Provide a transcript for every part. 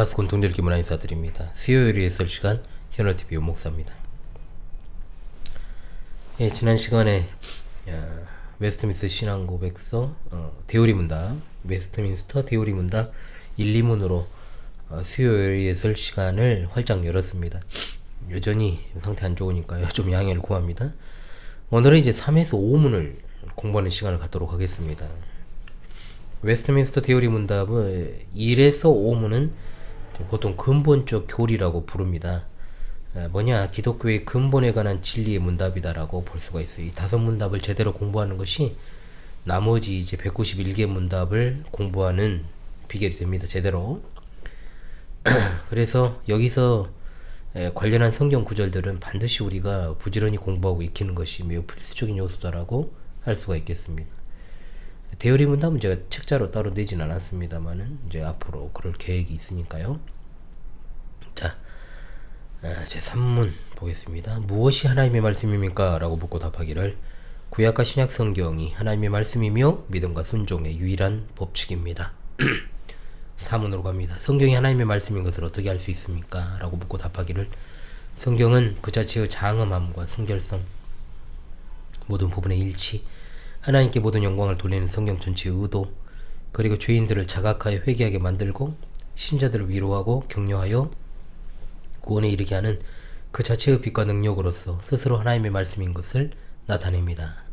파스콘 동절기 문화 인사드립니다. 수요일에 있을 시간 현어TV 목사입니다. 예, 지난 시간에 웨스트민스터 신앙고백서 데오리 문답, 웨스트민스터 데오리 문답 1, 2문으로 수요일에 있을 시간을 활짝 열었습니다. 여전히 상태 안 좋으니까요. 좀 양해를 구합니다. 오늘은 이제 3에서 5문을 공부하는 시간을 갖도록 하겠습니다. 웨스트민스터 데오리 문답은 1에서 5문은 보통 근본적 교리라고 부릅니다. 뭐냐, 기독교의 근본에 관한 진리의 문답이다라고 볼 수가 있어요. 이 5문답을 제대로 공부하는 것이 나머지 이제 191개 문답을 공부하는 비결이 됩니다. 제대로. 그래서 여기서 관련한 성경 구절들은 반드시 우리가 부지런히 공부하고 익히는 것이 매우 필수적인 요소다라고 할 수가 있겠습니다. 데오리 문답은 제가 책자로 따로 내진 않았습니다만은 이제 앞으로 그럴 계획이 있으니까요. 자, 제 3문 보겠습니다. 무엇이 하나님의 말씀입니까? 라고 묻고 답하기를, 구약과 신약 성경이 하나님의 말씀이며 믿음과 순종의 유일한 법칙입니다. 4문으로 갑니다. 성경이 하나님의 말씀인 것을 어떻게 알 수 있습니까? 라고 묻고 답하기를, 성경은 그 자체의 장엄함과 순결성, 모든 부분의 일치, 하나님께 모든 영광을 돌리는 성경 전체의 의도, 그리고 죄인들을 자각하여 회개하게 만들고 신자들을 위로하고 격려하여 구원에 이르게 하는 그 자체의 빛과 능력으로서 스스로 하나님의 말씀인 것을 나타냅니다.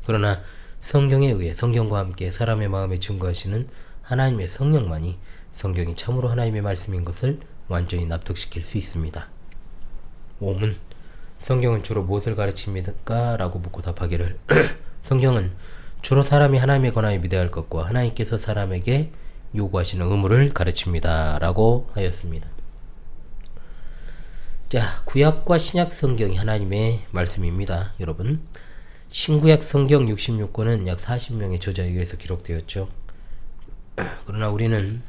그러나 성경에 의해 성경과 함께 사람의 마음에 증거하시는 하나님의 성령만이 성경이 참으로 하나님의 말씀인 것을 완전히 납득시킬 수 있습니다. 5문, 성경은 주로 무엇을 가르칩니까? 라고 묻고 답하기를, 성경은 주로 사람이 하나님에 관하여 믿어야 할 것과 하나님께서 사람에게 요구하시는 의무를 가르칩니다. 라고 하였습니다. 자, 구약과 신약 성경이 하나님의 말씀입니다. 여러분, 신구약 성경 66권은 약 40명의 저자에 의해서 기록되었죠. 그러나 우리는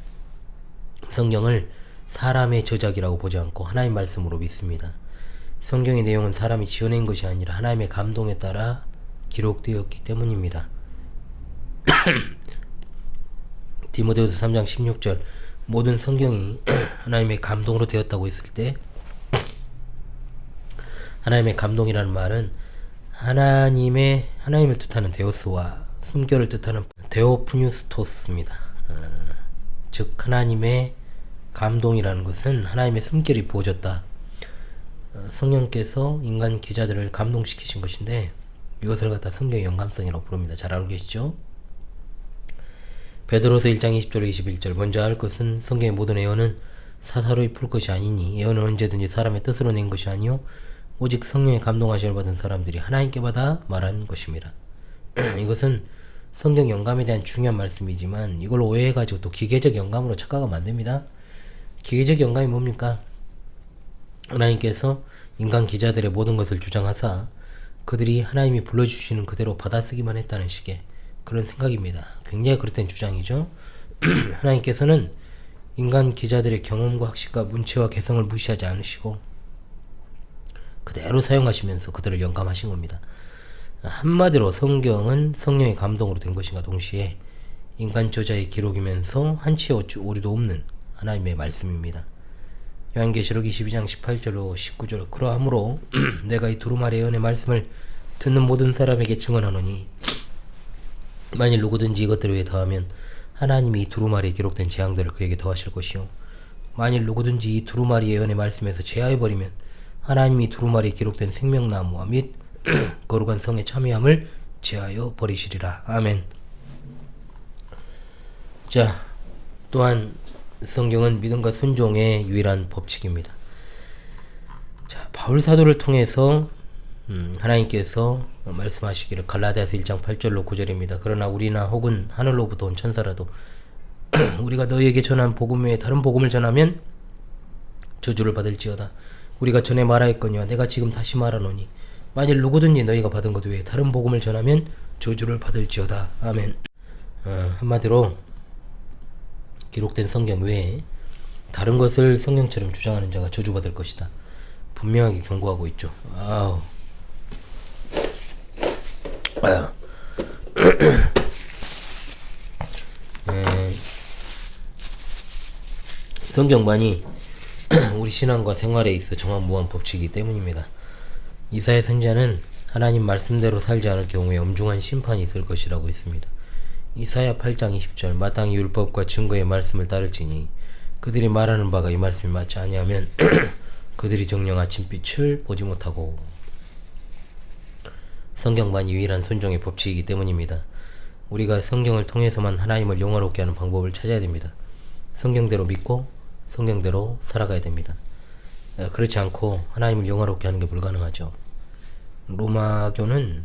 성경을 사람의 저작이라고 보지 않고 하나님 말씀으로 믿습니다. 성경의 내용은 사람이 지어낸 것이 아니라 하나님의 감동에 따라 기록되었기 때문입니다. 디모데후서 3장 16절, 모든 성경이 하나님의 감동으로 되었다고 했을 때, 하나님의 감동이라는 말은 하나님을 뜻하는 데오스와 숨결을 뜻하는 데오프뉴스토스입니다. 즉 하나님의 감동이라는 것은 하나님의 숨결이 부어졌다. 성령께서 인간 기자들을 감동시키신 것인데, 이것을 갖다 성경의 영감성이라고 부릅니다. 잘 알고 계시죠? 베드로서 1장 20절 21절, 먼저 알 것은 성경의 모든 예언은 사사로이 풀 것이 아니니 예언은 언제든지 사람의 뜻으로 낸 것이 아니요 오직 성령의 감동하심을 받은 사람들이 하나님께 받아 말한 것입니다. 이것은 성경 영감에 대한 중요한 말씀이지만 이걸 오해해가지고 또 기계적 영감으로 착각하면 안 됩니다. 기계적 영감이 뭡니까? 하나님께서 인간 기자들의 모든 것을 주장하사 그들이 하나님이 불러주시는 그대로 받아쓰기만 했다는 식의 그런 생각입니다. 굉장히 그릇된 주장이죠. 하나님께서는 인간 기자들의 경험과 학식과 문체와 개성을 무시하지 않으시고 그대로 사용하시면서 그들을 영감하신 겁니다. 한마디로 성경은 성령의 감동으로 된 것인가 동시에 인간 저자의 기록이면서 한치의 오류도 없는 하나님의 말씀입니다. 요한계시록 22장 18절로 19절, 그러하므로 내가 이 두루마리 예언의 말씀을 듣는 모든 사람에게 증언하노니 만일 누구든지 이것들을 위해 더하면 하나님이 이 두루마리에 기록된 재앙들을 그에게 더하실 것이요 만일 누구든지 이 두루마리 예언의 말씀에서 제하해버리면 하나님이 이 두루마리에 기록된 생명나무와 및 거룩한 성의 참여함을 제하여 버리시리라. 아멘. 자, 또한 성경은 믿음과 순종의 유일한 법칙입니다. 자, 바울 사도를 통해서 하나님께서 말씀하시기를, 갈라디아서 1장 8절로 9절입니다. 그러나 우리나 혹은 하늘로부터 온 천사라도 우리가 너희에게 전한 복음 외에 다른 복음을 전하면 저주를 받을지어다. 우리가 전에 말하였거니와 내가 지금 다시 말하노니 만일 누구든지 너희가 받은 것 외에 다른 복음을 전하면 저주를 받을지어다. 아멘. 한마디로 기록된 성경 외에 다른 것을 성경처럼 주장하는 자가 저주받을 것이다. 분명하게 경고하고 있죠. 성경만이 우리 신앙과 생활에 있어 정한무한 법칙이기 때문입니다. 이사야 선지자는 하나님 말씀대로 살지 않을 경우에 엄중한 심판이 있을 것이라고 했습니다. 이사야 8장 20절 마땅히 율법과 증거의 말씀을 따를지니 그들이 말하는 바가 이 말씀이 맞지 아니하면 그들이 정녕 아침빛을 보지 못하고. 성경만이 유일한 순종의 법칙이기 때문입니다. 우리가 성경을 통해서만 하나님을 영화롭게 하는 방법을 찾아야 됩니다. 성경대로 믿고 성경대로 살아가야 됩니다. 그렇지 않고 하나님을 영화롭게 하는 게 불가능하죠. 로마교는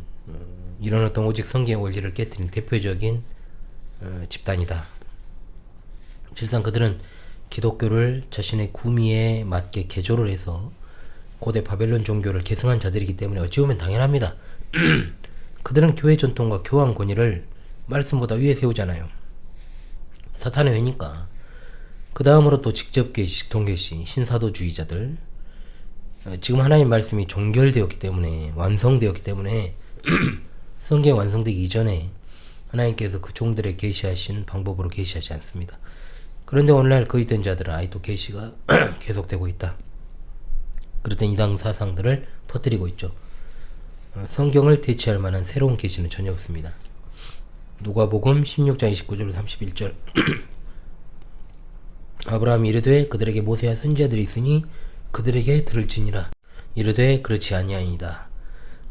이런 어떤 오직 성경의 원리를 깨뜨린 대표적인 집단이다. 실상 그들은 기독교를 자신의 구미에 맞게 개조를 해서 고대 바벨론 종교를 계승한 자들이기 때문에 어찌 보면 당연합니다. 그들은 교회 전통과 교황 권위를 말씀보다 위에 세우잖아요. 사탄의 회니까. 그 다음으로 또 직접계시, 직통계시, 신사도주의자들. 지금 하나님 말씀이 종결되었기 때문에, 완성되었기 때문에 성경이 완성되기 이전에 하나님께서 그 종들의 계시하신 방법으로 계시하지 않습니다. 그런데 오늘날 거짓된 자들은 아직도 계시가 계속되고 있다. 그렇던 이당 사상들을 퍼뜨리고 있죠. 성경을 대체할 만한 새로운 계시는 전혀 없습니다. 누가복음 16장 29절 31절 아브라함이 이르되 그들에게 모세와 선지자들이 있으니 그들에게 들을지니라. 이르되 그렇지 아니하니이다.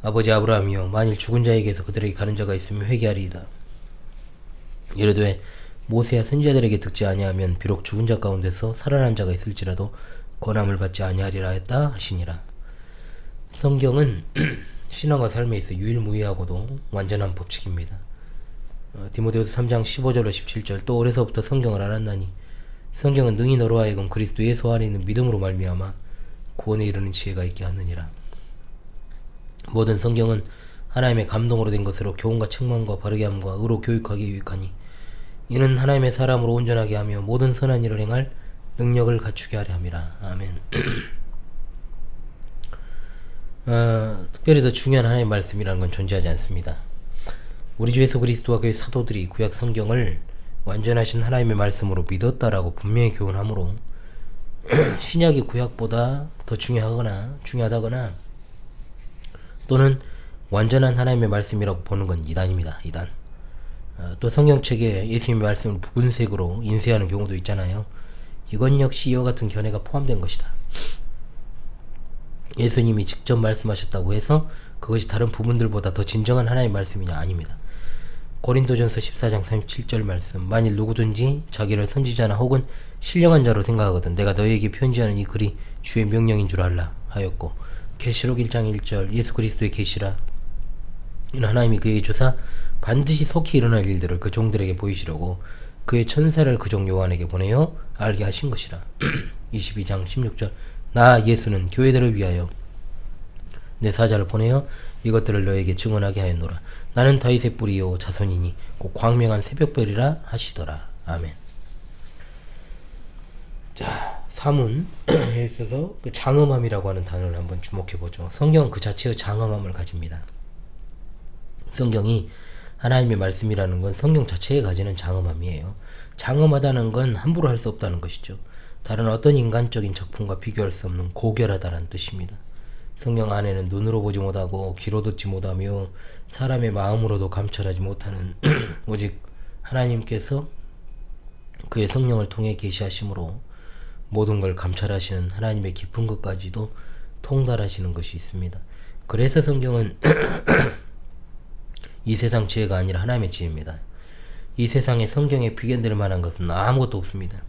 아버지 아브라함이여 만일 죽은 자에게서 그들에게 가는 자가 있으면 회개하리이다. 이르되 모세와 선지자들에게 듣지 아니하면 비록 죽은 자 가운데서 살아난 자가 있을지라도 권함을 받지 아니하리라 했다 하시니라. 성경은 신앙과 삶에 있어 유일무이하고도 완전한 법칙입니다. 디모데후서 3장 15절로 17절 또 어려서부터 성경을 알았나니 성경은 능히 너로 하여금 그리스도 예수 안에 있는 믿음으로 말미암아 구원에 이르는 지혜가 있게 하느니라. 모든 성경은 하나님의 감동으로 된 것으로 교훈과 책망과 바르게 함과 의로 교육하기 유익하니 이는 하나님의 사람으로 온전하게 하며 모든 선한 일을 행할 능력을 갖추게 하려 함이라. 아멘. 특별히 더 중요한 하나님의 말씀이라는 건 존재하지 않습니다. 우리 주 예수 그리스도와 그의 사도들이 구약 성경을 완전하신 하나님의 말씀으로 믿었다라고 분명히 교훈하므로 신약이 구약보다 더 중요하다거나 또는 완전한 하나님의 말씀이라고 보는 건 이단입니다. 이단. 또 성경책에 예수님의 말씀을 붉은색으로 인쇄하는 경우도 있잖아요. 이건 역시 이와 같은 견해가 포함된 것이다. 예수님이 직접 말씀하셨다고 해서 그것이 다른 부분들보다 더 진정한 하나님의 말씀이냐? 아닙니다. 고린도전서 14장 37절 말씀 만일 누구든지 자기를 선지자나 혹은 신령한 자로 생각하거든 내가 너희에게 편지하는 이 글이 주의 명령인 줄 알라 하였고 계시록 1장 1절 예수 그리스도의 계시라 이는 하나님이 그에게 주사 반드시 속히 일어날 일들을 그 종들에게 보이시려고 그의 천사를 그 종 요한에게 보내어 알게 하신 것이라. 22장 16절 나 예수는 교회들을 위하여 내 사자를 보내어 이것들을 너에게 증언하게 하였노라. 나는 다윗의 뿌리요 자손이니 곧 광명한 새벽별이라 하시더라. 아멘. 자, 사문에 있어서 그 장엄함이라고 하는 단어를 한번 주목해보죠. 성경은 그 자체의 장엄함을 가집니다. 성경이 하나님의 말씀이라는 건 성경 자체에 가지는 장엄함이에요. 장엄하다는 건 함부로 할 수 없다는 것이죠. 다른 어떤 인간적인 작품과 비교할 수 없는 고결하다는 뜻입니다. 성경 안에는 눈으로 보지 못하고 귀로 듣지 못하며 사람의 마음으로도 감찰하지 못하는 오직 하나님께서 그의 성령을 통해 계시하심으로 모든 걸 감찰하시는 하나님의 깊은 것까지도 통달하시는 것이 있습니다. 그래서 성경은 이 세상 지혜가 아니라 하나님의 지혜입니다. 이 세상에 성경에 비견될 만한 것은 아무것도 없습니다.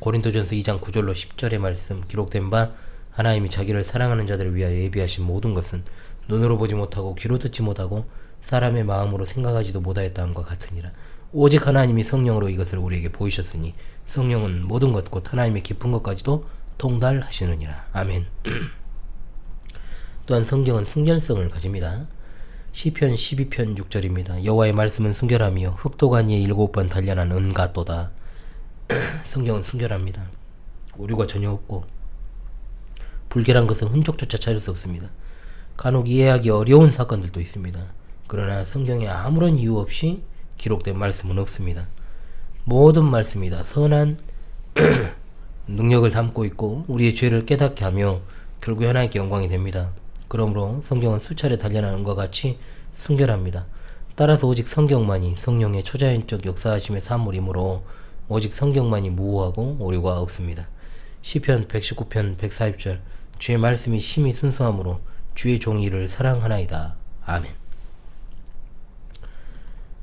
고린도전서 2장 9절로 10절의 말씀 기록된 바 하나님이 자기를 사랑하는 자들을 위하여 예비하신 모든 것은 눈으로 보지 못하고 귀로 듣지 못하고 사람의 마음으로 생각하지도 못하였다함과 같으니라. 오직 하나님이 성령으로 이것을 우리에게 보이셨으니 성령은 모든 것 곧 하나님의 깊은 것까지도 통달하시느니라. 아멘. 또한 성경은 순결성을 가집니다. 시편 12편 6절입니다. 여호와의 말씀은 순결하며 흑도가니에 7번 단련한 은 같도다. 성경은 순결합니다. 오류가 전혀 없고 불결한 것은 흔적조차 찾을 수 없습니다. 간혹 이해하기 어려운 사건들도 있습니다. 그러나 성경에 아무런 이유 없이 기록된 말씀은 없습니다. 모든 말씀이 다 선한 능력을 담고 있고 우리의 죄를 깨닫게 하며 결국 하나님께 영광이 됩니다. 그러므로 성경은 수차례 단련하는 것과 같이 순결합니다. 따라서 오직 성경만이 성령의 초자연적 역사하심의 산물이므로 오직 성경만이 무오하고 오류가 없습니다. 시편 119편 140절 주의 말씀이 심히 순수함으로 주의 종이 이를 사랑하나이다. 아멘.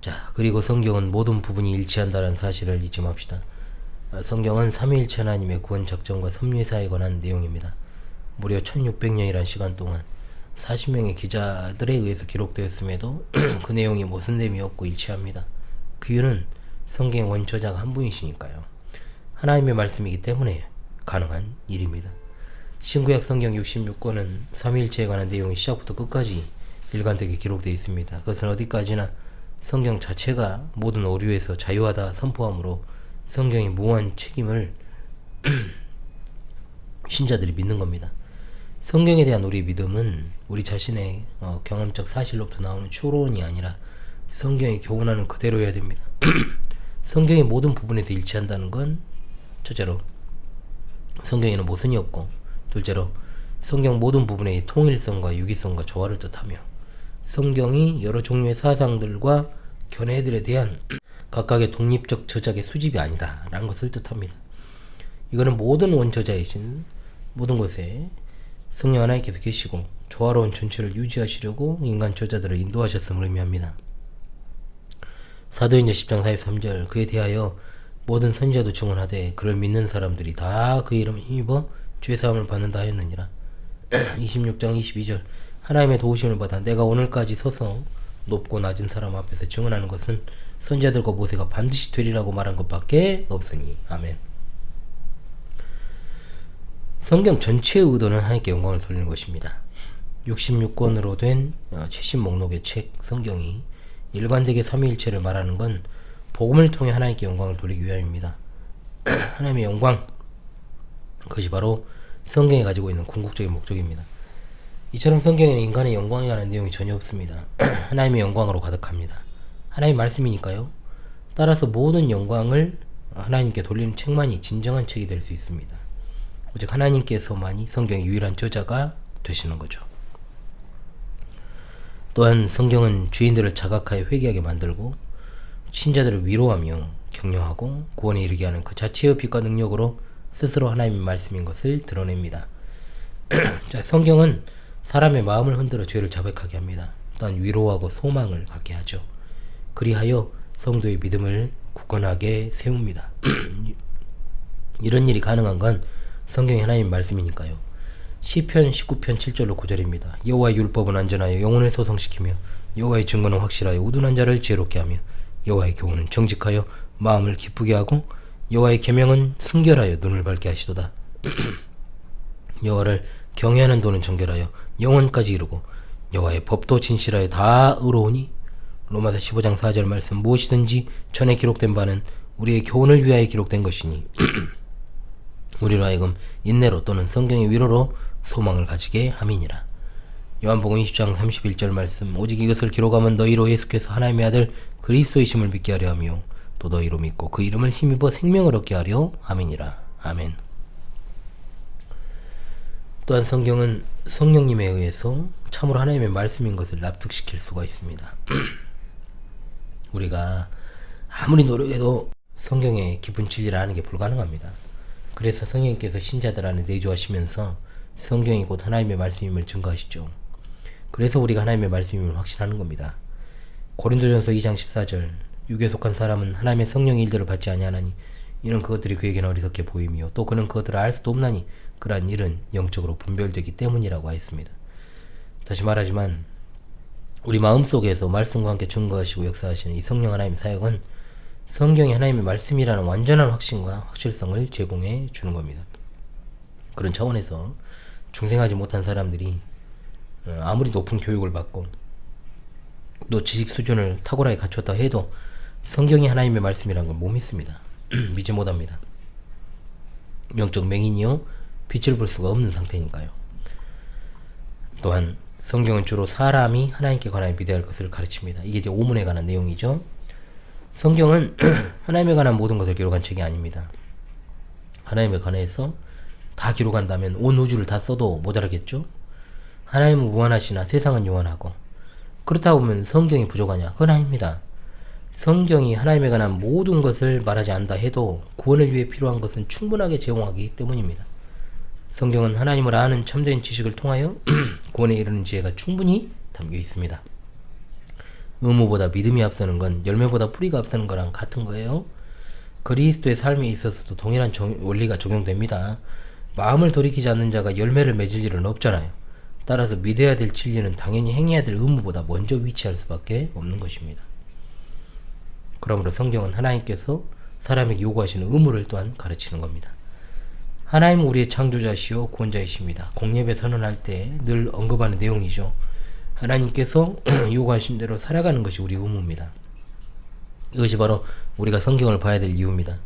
자, 그리고 성경은 모든 부분이 일치한다는 사실을 잊지 맙시다. 성경은 삼위일체 하나님의 구원 작전과 섭리사에 관한 내용입니다. 무려 1600년이란 시간 동안 40명의 기자들에 의해서 기록되었음에도 그 내용이 모순됨이 없고 일치합니다. 그 이유는 성경의 원저자가 한 분이시니까요. 하나님의 말씀이기 때문에 가능한 일입니다. 신구약 성경 66권은 삼위일체에 관한 내용이 시작부터 끝까지 일관되게 기록되어 있습니다. 그것은 어디까지나 성경 자체가 모든 오류에서 자유하다 선포하므로 성경의 무한 책임을 신자들이 믿는 겁니다. 성경에 대한 우리의 믿음은 우리 자신의 경험적 사실로부터 나오는 추론이 아니라 성경이 교훈하는 그대로여야 됩니다. 성경의 모든 부분에서 일치한다는 건 첫째로 성경에는 모순이 없고, 둘째로 성경 모든 부분의 통일성과 유기성과 조화를 뜻하며 성경이 여러 종류의 사상들과 견해들에 대한 각각의 독립적 저작의 수집이 아니다 라는 것을 뜻합니다. 이거는 모든 원저자이신 모든 곳에 성령 하나님께서 계시고 조화로운 전체를 유지하시려고 인간 저자들을 인도하셨음을 의미합니다. 사도행전 10장 43절 그에 대하여 모든 선지자도 증언하되 그를 믿는 사람들이 다 그 이름을 힘입어 죄사함을 받는다 하였느니라. 26장 22절 하나님의 도우심을 받아 내가 오늘까지 서서 높고 낮은 사람 앞에서 증언하는 것은 선지자들과 모세가 반드시 되리라고 말한 것밖에 없으니. 아멘. 성경 전체의 의도는 하나님께 영광을 돌리는 것입니다. 66권으로 된 70목록의 책 성경이 일관되게 삼위일체를 말하는 건 복음을 통해 하나님께 영광을 돌리기 위함입니다. 하나님의 영광, 그것이 바로 성경이 가지고 있는 궁극적인 목적입니다. 이처럼 성경에는 인간의 영광에 관한 내용이 전혀 없습니다. 하나님의 영광으로 가득합니다. 하나님의 말씀이니까요. 따라서 모든 영광을 하나님께 돌리는 책만이 진정한 책이 될 수 있습니다. 오직 하나님께서만이 성경의 유일한 저자가 되시는 거죠. 또한 성경은 죄인들을 자각하여 회개하게 만들고 신자들을 위로하며 격려하고 구원에 이르게 하는 그 자체의 빛과 능력으로 스스로 하나님의 말씀인 것을 드러냅니다. 자, 성경은 사람의 마음을 흔들어 죄를 자백하게 합니다. 또한 위로하고 소망을 갖게 하죠. 그리하여 성도의 믿음을 굳건하게 세웁니다. 이런 일이 가능한 건 성경이 하나님의 말씀이니까요. 시편 19편 7절로 9절입니다. 여호와의 율법은 안전하여 영혼을 소성시키며 여호와의 증거는 확실하여 우둔한 자를 지혜롭게 하며 여호와의 교훈은 정직하여 마음을 기쁘게 하고 여호와의 계명은 순결하여 눈을 밝게 하시도다. 여호와를 경외하는 도는 정결하여 영혼까지 이루고 여호와의 법도 진실하여 다 의로우니. 로마서 15장 4절 말씀 무엇이든지 전에 기록된 바는 우리의 교훈을 위하여 기록된 것이니 우리로 하여금 인내로 또는 성경의 위로로 소망을 가지게 함이니라. 요한복음 20장 31절 말씀 오직 이것을 기록하면 너희로 예수께서 하나님의 아들 그리스도이심을 믿게 하려 하며 또 너희로 믿고 그 이름을 힘입어 생명을 얻게 하려 함이니라. 아멘. 또한 성경은 성령님에 의해서 참으로 하나님의 말씀인 것을 납득시킬 수가 있습니다. 우리가 아무리 노력해도 성경의 깊은 진리를 아는 게 불가능합니다. 그래서 성령님께서 신자들 안에 내주하시면서 성경이 곧 하나님의 말씀임을 증거하시죠. 그래서 우리가 하나님의 말씀임을 확신하는 겁니다. 고린도전서 2장 14절 육에 속한 사람은 하나님의 성령의 일들을 받지 아니하나니 이는 그것들이 그에게는 어리석게 보이며 또 그는 그것들을 알 수도 없나니 그러한 일은 영적으로 분별되기 때문이라고 하였습니다. 다시 말하지만 우리 마음속에서 말씀과 함께 증거하시고 역사하시는 이 성령 하나님의 사역은 성경이 하나님의 말씀이라는 완전한 확신과 확실성을 제공해 주는 겁니다. 그런 차원에서 중생하지 못한 사람들이 아무리 높은 교육을 받고 또 지식 수준을 탁월하게 갖췄다 해도 성경이 하나님의 말씀이라는 걸 못 믿습니다. 믿지 못합니다. 영적 맹인이요 빛을 볼 수가 없는 상태니까요. 또한 성경은 주로 사람이 하나님께 관하여 믿어야 할 것을 가르칩니다. 이게 이제 오문에 관한 내용이죠. 성경은 하나님에 관한 모든 것을 기록한 책이 아닙니다. 하나님에 관해서 다 기록한다면 온 우주를 다 써도 모자라겠죠? 하나님은 무한하시나 세상은 요한하고, 그렇다 보면 성경이 부족하냐? 그건 아닙니다. 성경이 하나님에 관한 모든 것을 말하지 않다 해도 구원을 위해 필요한 것은 충분하게 제공하기 때문입니다. 성경은 하나님을 아는 참된 지식을 통하여 구원에 이르는 지혜가 충분히 담겨 있습니다. 의무보다 믿음이 앞서는 건 열매보다 뿌리가 앞서는 거랑 같은 거예요. 그리스도의 삶에 있어서도 동일한 원리가 적용됩니다. 마음을 돌이키지 않는 자가 열매를 맺을 일은 없잖아요. 따라서 믿어야 될 진리는 당연히 행해야 될 의무보다 먼저 위치할 수밖에 없는 것입니다. 그러므로 성경은 하나님께서 사람에게 요구하시는 의무를 또한 가르치는 겁니다. 하나님은 우리의 창조자시요 구원자이십니다. 공예배 선언할 때 늘 언급하는 내용이죠. 하나님께서 요구하신 대로 살아가는 것이 우리 의무입니다. 이것이 바로 우리가 성경을 봐야 될 이유입니다.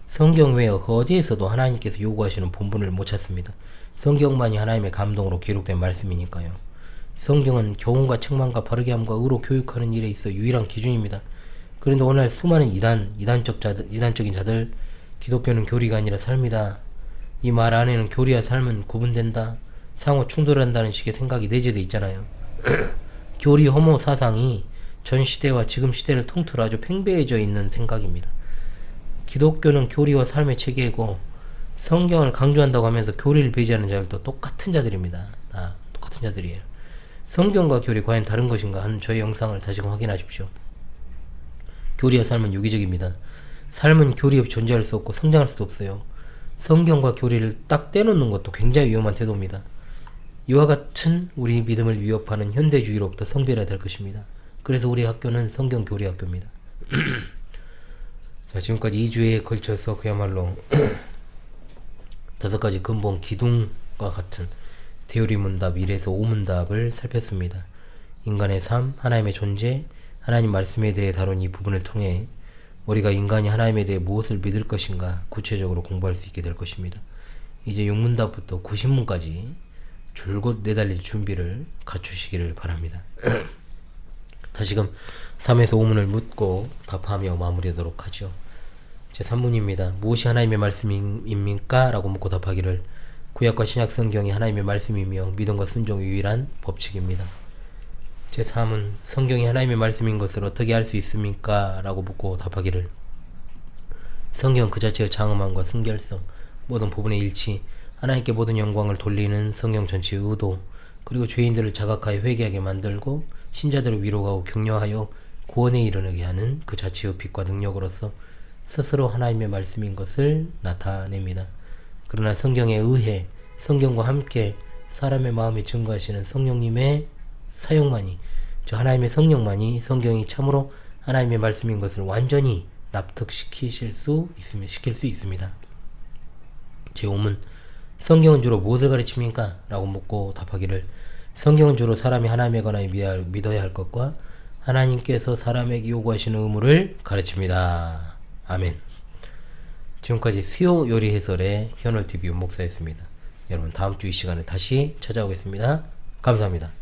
성경 외에 어디에서도 하나님께서 요구하시는 본분을 못 찾습니다. 성경만이 하나님의 감동으로 기록된 말씀이니까요. 성경은 교훈과 책망과 바르게 함과 의로 교육하는 일에 있어 유일한 기준입니다. 그런데 오늘 수많은 이단적인 자들, 기독교는 교리가 아니라 삶이다, 이 말 안에는 교리와 삶은 구분된다, 상호 충돌한다는 식의 생각이 내재되어 있잖아요. 교리 혐오 사상이 전 시대와 지금 시대를 통틀어 아주 팽배해져 있는 생각입니다. 기독교는 교리와 삶의 체계이고 성경을 강조한다고 하면서 교리를 배제하는 자들도 똑같은 자들입니다. 다 똑같은 자들이에요. 성경과 교리 과연 다른 것인가 하는 저의 영상을 다시금 확인하십시오. 교리와 삶은 유기적입니다. 삶은 교리 없이 존재할 수 없고 성장할 수도 없어요. 성경과 교리를 딱 떼놓는 것도 굉장히 위험한 태도입니다. 이와 같은 우리 믿음을 위협하는 현대주의로부터 성별해야 될 것입니다. 그래서 우리 학교는 성경 교리 학교입니다. 자, 지금까지 2주에 걸쳐서 그야말로 5가지 근본 기둥과 같은 테오리 문답 1에서 5문답을 살폈습니다. 인간의 삶, 하나님의 존재, 하나님 말씀에 대해 다룬 이 부분을 통해 우리가 인간이 하나님에 대해 무엇을 믿을 것인가 구체적으로 공부할 수 있게 될 것입니다. 이제 6문답부터 90문까지 줄곧 내달릴 준비를 갖추시기를 바랍니다. 다시금 3에서 5문을 묻고 답하며 마무리하도록 하죠. 제 3문입니다. 무엇이 하나님의 말씀입니까? 라고 묻고 답하기를, 구약과 신약 성경이 하나님의 말씀이며 믿음과 순종의 유일한 법칙입니다. 제 3문, 성경이 하나님의 말씀인 것을 어떻게 알 수 있습니까? 라고 묻고 답하기를, 성경 그 자체의 장엄함과 순결성, 모든 부분의 일치, 하나님께 모든 영광을 돌리는 성경 전체의 의도, 그리고 죄인들을 자각하여 회개하게 만들고 신자들을 위로하고 격려하여 구원에 이르게 하는 그 자체의 빛과 능력으로서 스스로 하나님의 말씀인 것을 나타냅니다. 그러나 성경에 의해 성경과 함께 사람의 마음에 증거하시는 성령님의 사용만이, 저 하나님의 성령만이 성경이 참으로 하나님의 말씀인 것을 완전히 납득시킬 수 있습니다. 제5문, 성경은 주로 무엇을 가르칩니까? 라고 묻고 답하기를, 성경은 주로 사람이 하나님에 관하여 믿어야 할 것과 하나님께서 사람에게 요구하시는 의무를 가르칩니다. 아멘. 지금까지 수요 요리 해설의 현월TV 윤목사였습니다. 여러분, 다음주 이 시간에 다시 찾아오겠습니다. 감사합니다.